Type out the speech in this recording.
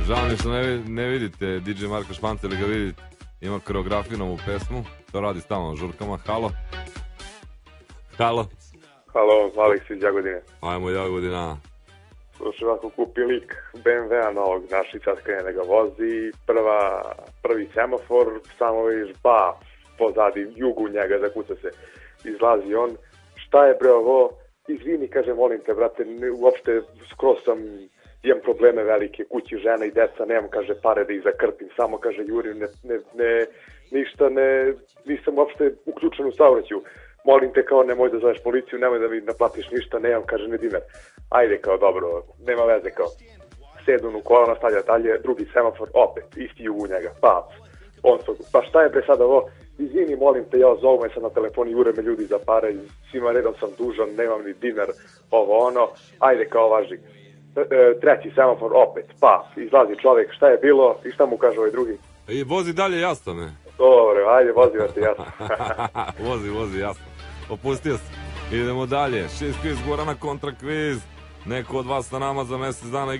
Žao mi što ne vidite DJ Marka Španca, ili ga vidite, ima koreografiju na ovu pesmu, to radi stalno na žurkama. Halo? Halo? Halo, Aleks iz Jagodine. Ajmo Jagodina. Slušaj, ovako kupi lik BMW-a novog, naši sad krene ga vozi, prvi semafor, samo vidiš pozadi, jugu njega, zakuca se, izlazi on, šta je bre ovo, izvini, kaže, molim te, brate, uopšte skroz imam probleme velike, kući, žena i deca, nemam, kaže, pare da ih zakrpim, samo, kaže, jurim, nisam uopšte uključen u saobraćaju, molim te, kao, nemoj da zoveš policiju, nemoj da mi naplatiš ništa, nemam, kaže, ni dinar, ajde, kao, dobro, nema veze, kao, sedun u kola, nastavlja dalje, drugi semafor, opet, isti jug u njega, pa šta je bre sad ovo, izvini, molim te, ja zovu me sad na telefonu, jure me ljudi za pare, svima redom sam dužan, nemam ni dinar, ovo ono, ajde kao važi. Treći semafor, opet, izlazi čovjek, šta je bilo i šta mu kaže ovaj drugi? I vozi dalje jasno, ne? Dobro, ajde, vozi te jasno. vozi jasno. Opustio se. Idemo dalje. 6 kviz, Gorana kontra kviz. Neko od vas sa nama za mjesec dana.